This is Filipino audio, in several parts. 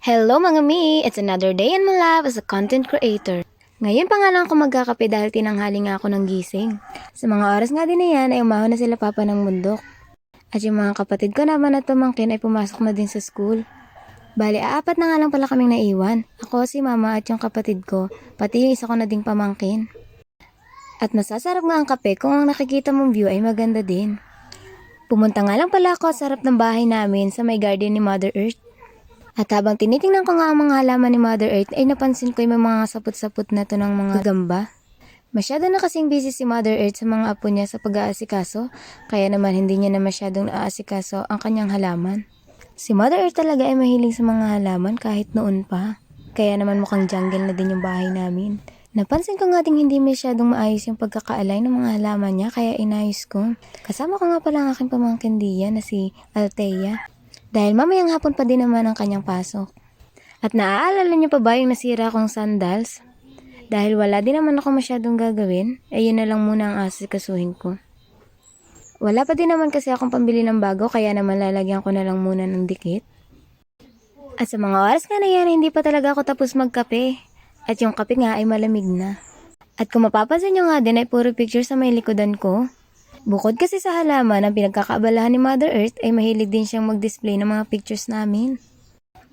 Hello mga mi! It's another day in my life as a content creator. Ngayon pa nga lang ako magkakape dahil tinanghali nga ako ng gising. Sa mga oras nga din na yan ay umahon na sila papa ng bundok. At yung mga kapatid ko naman at pamangkin ay pumasok na din sa school. Bali, apat na nga lang pala kaming naiwan. Ako, si mama at yung kapatid ko, pati yung isa ko na ding pamangkin. At masasarap nga ang kape kung ang nakikita mong view ay maganda din. Pumunta nga lang pala ako sa harap ng bahay namin sa may garden ni Mother Earth. At habang tinitingnan ko nga ang mga halaman ni Mother Earth ay napansin ko yung mga saput-saput na to ng mga gamba. Masyado na kasing busy si Mother Earth sa mga apo niya sa pag-aasikaso, kaya naman hindi niya na masyadong naaasikaso ang kanyang halaman. Si Mother Earth talaga ay mahilig sa mga halaman kahit noon pa, kaya naman mukhang jungle na din yung bahay namin. Napansin ko nga ding hindi masyadong maayos yung pagkakaalay ng mga halaman niya kaya inayos ko. Kasama ko nga pala ang aking pamangkin Dia na si Althea. Dahil mamayang hapon pa din naman ang kanyang pasok. At naaalala niyo pa ba yung nasira kong sandals? Dahil wala din naman ako masyadong gagawin, ay yun na lang muna ang asikasuhin ko. Wala pa din naman kasi akong pambili ng bago, kaya naman lalagyan ko na lang muna ng dikit. At sa mga oras nga na yan, hindi pa talaga ako tapos magkape. At yung kape nga ay malamig na. At kung mapapansin nyo nga din ay puro picture sa may likodan ko. Bukod kasi sa halaman ang pinagkakaabalahan ni Mother Earth ay mahilig din siyang mag-display ng mga pictures namin.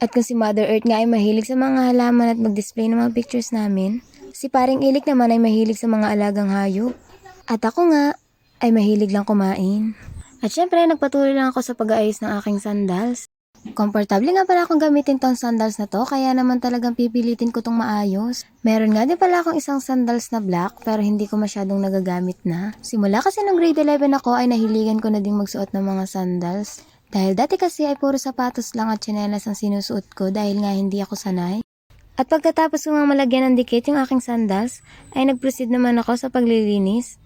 At kung si Mother Earth nga ay mahilig sa mga halaman at mag-display ng mga pictures namin, si Paring Ilik naman ay mahilig sa mga alagang hayop. At ako nga ay mahilig lang kumain. At syempre nagpatuloy lang ako sa pag-aayos ng aking sandals. Komportable nga pala akong gamitin tong sandals na to, kaya naman talagang pipilitin ko tong maayos. Meron nga din pala akong isang sandals na black, pero hindi ko masyadong nagagamit na. Simula kasi nung grade 11 ako ay nahiligan ko na ding magsuot ng mga sandals. Dahil dati kasi ay puro sapatos lang at tsinelas ang sinusuot ko dahil nga hindi ako sanay. At pagkatapos ko nga malagyan ng dikit yung aking sandals, ay nag-proceed naman ako sa paglilinis.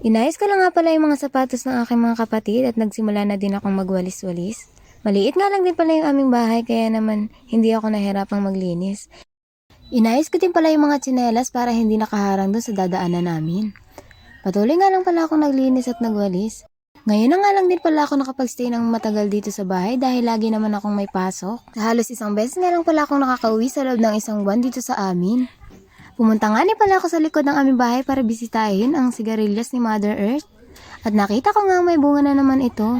Inayos ko lang nga pala yung mga sapatos ng aking mga kapatid at nagsimula na din akong magwalis-walis. Maliit nga lang din pala yung aming bahay kaya naman hindi ako nahirapang maglinis. Inayos ko din pala yung mga tsinelas para hindi nakaharang doon sa dadaanan namin. Patuloy nga lang pala akong naglinis at nagwalis. Ngayon na nga lang din pala ako nakapagstay ng matagal dito sa bahay dahil lagi naman akong may pasok. Halos isang beses nga lang pala akong nakakauwi sa loob ng isang buwan dito sa amin. Pumunta nga ni pala ako sa likod ng aming bahay para bisitahin ang sigarilyas ni Mother Earth. At nakita ko nga may bunga na naman ito.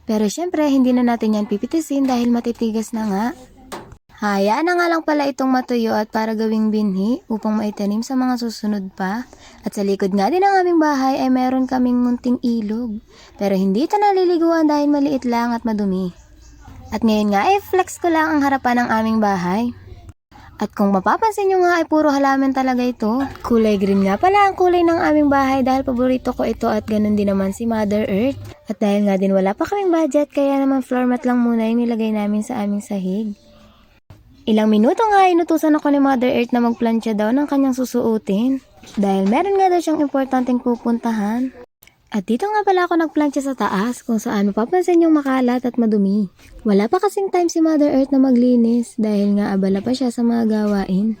Pero syempre, hindi na natin yan pipitisin dahil matitigas na nga. Hayaan na nga lang pala itong matuyo at para gawing binhi upang maitanim sa mga susunod pa. At sa likod nga din ng aming bahay ay meron kaming munting ilog. Pero hindi ito naliliguan dahil maliit lang at madumi. At ngayon nga ay flex ko lang ang harapan ng aming bahay. At kung mapapansin nyo nga ay puro halaman talaga ito. Kulay green nga pala ang kulay ng aming bahay dahil paborito ko ito at ganun din naman si Mother Earth. At dahil nga din wala pa kaming budget kaya naman floor mat lang muna yung nilagay namin sa aming sahig. Ilang minuto nga ay inutusan ako ni Mother Earth na magplansya daw ng kanyang susuotin. Dahil meron nga daw siyang importanteng pupuntahan. At dito nga pala ako nagplansya sa taas kung saan mapapansin yung makalat at madumi. Wala pa kasing time si Mother Earth na maglinis dahil nga abala pa siya sa mga gawain.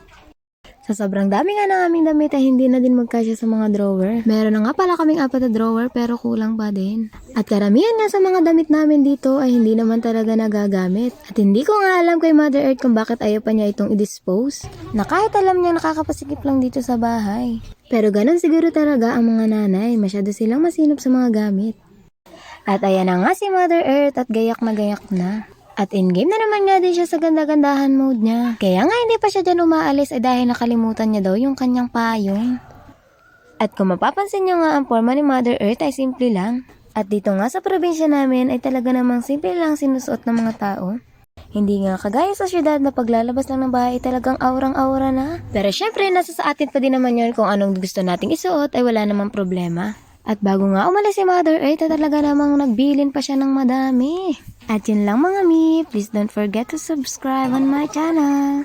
Sa sobrang dami nga ng aming damit ay hindi na din magkasya sa mga drawer. Meron na nga pala kaming 4 na drawer pero kulang pa din. At karamihan nga sa mga damit namin dito ay hindi naman talaga nagagamit. At hindi ko nga alam kay Mother Earth kung bakit ayaw pa niya itong i-dispose. Na kahit alam niya nakakapasikip lang dito sa bahay. Pero ganun siguro talaga ang mga nanay, masyado silang masinop sa mga gamit. At ayan na nga si Mother Earth at gayak na. At in-game na naman nga din siya sa ganda-gandahan mode niya. Kaya nga hindi pa siya dyan umaalis ay dahil nakalimutan niya daw yung kanyang payong. At kung mapapansin nyo nga ang forma ni Mother Earth ay simple lang. At dito nga sa probinsya namin ay talaga namang simple lang sinusuot ng mga tao. Hindi nga kagaya sa syudad na paglalabas lang ng bahay talagang aurang-aura na. Pero syempre, nasa sa atin pa din naman yun kung anong gusto nating isuot ay wala namang problema. At bago nga umalis si Mother Earth, talaga namang nagbilin pa siya ng madami. At yun lang mga mi, please don't forget to subscribe on my channel.